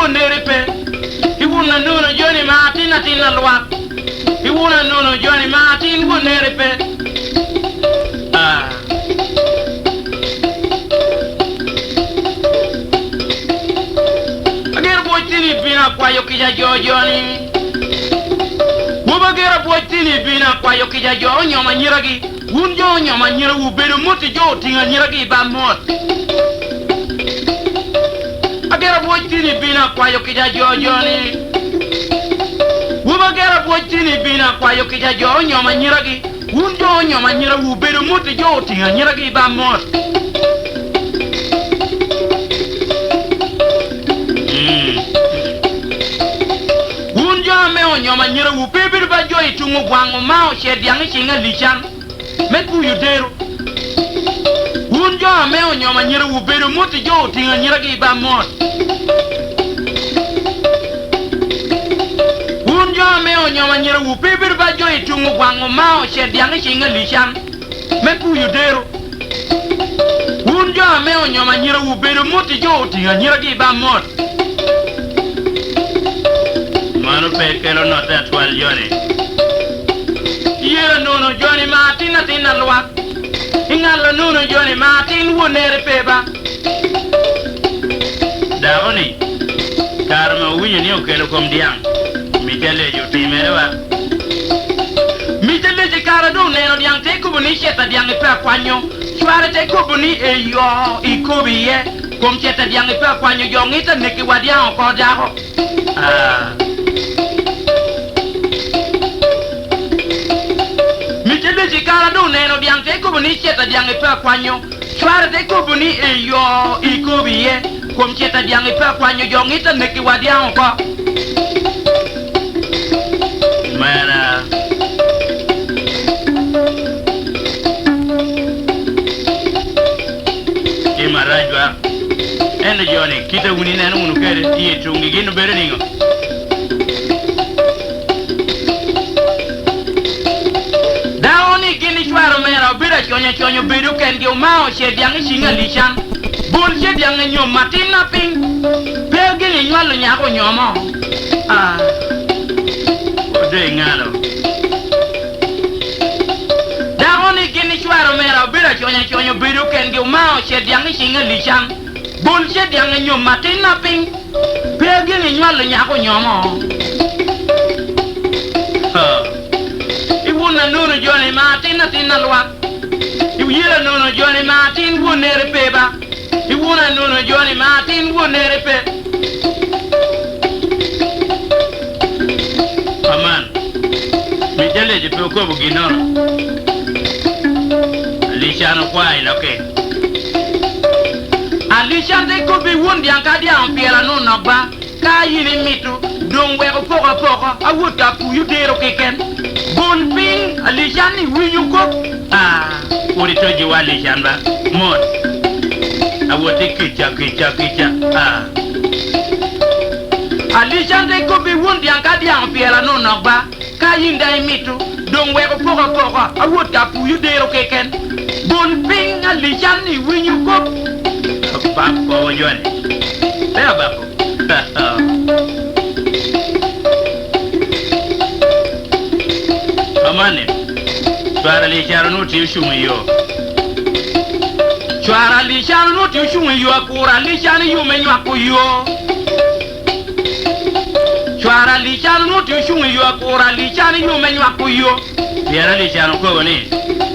wonere pe iwuna nono Johnny Martin atina lwa iwuna nono Johnny Martin wonere pe agera boitini bina kwayo kija Johnny wobagera boitini bina kwayo kija nyoma nyiragi wunjo nyoma nyira ubero moti jo tinga nyiragi ba mot agera boitini bina kwayo kija Johnny wobagera boitini bina kwayo kija nyoma nyiragi wunjo nyoma nyira ubero moti jo tinga nyiragi ba mot nyoma nyira wu bebir ba joy tungu gwangu mao shediang chinga lichan meku yudero wunjo meo nyoma nyira wu beru muti jo tinga nyira gi ba mot wunjo meo nyoma nyira wu bebir ba joy tungu gwangu mao shediang chinga lichan meku yudero wunjo meo nyoma nyira wu beru muti jo tinga nyira gi ba mot manu pekelo no that well Johnny yera nono Johnny Martin atina lwa ingalo nono Johnny Martin wonere peba daoni karma winyo ni okelo kom diang mitele jo timewa mitele je kara do neno diang te kubuni cheta diang pe kwanyo chware te kubuni eyo ikobiye kom cheta diang pe kwanyo jongita neki wadiang ko daho mitele jikara do neno diang te kubuni cheta diang pe kwanyo chware te kubuni eyo ikobiye kom cheta diang pe kwanyo jongita neki wadiang ko mana imarajwa ene Johnny kita wuni nenu unu kere iye chungi ginu bere ningo daoni gini chwaro mera obira chonyo biru kengi umao shediangi shinga lishan bul shediangi nyom matina ping peo gini nywalu nyako nyomo ode ngalo daoni gini chwaro mera obira chonyo biru kengi umao shediangi shinga lishan bul shediangi nyom matina ping peo gini nywalu nyako nyomo iwuna nono Johnny Martin atina lwa iwira nono Johnny Martin wonere peba iwuna nono Johnny Martin wonere pe aman mijale je pe ko buginoro lishano kwa iloke alisha de ko bi wondi ankadi ampiera no nagba ka yini mitu dongwe ko poko awuta ku yudero keken bon ping alishani winyu ko uri toji wali shamba mod awote kicha alishande ko bi wundi ankadi ampiera no nagba ka yinda mitu dongwe ko poko awuta ku yudero keken bon ping alishani winyu ko bako Johnny bea bako amane twara lishano nuti ushumiyo twara lishano nuti ushumiyo akura lishano yumenyo akuyo twara lishano nuti ushumiyo akura lishano yumenyo akuyo yara lishano ko woni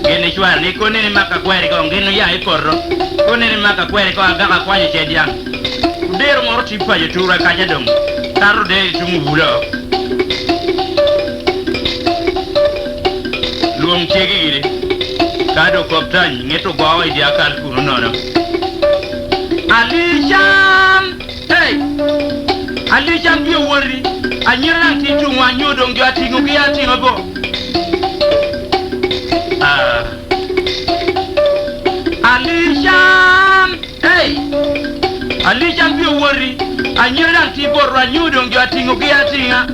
gene twara ni ko ni maka kwere ko ngeno ya ikorro ko ni maka kwere ko aga kwanye chedian dero moro tipa je tura kanya dong taro de tumubulo luong chegi gire kado koptan ngeto bawa idi akal kuno nono Alishan bi wori anyira ntitu wanyodo ngi atingo ki atingo bo Alishan bi wori anyira ntitu wanyodo ngi atingo ki atinga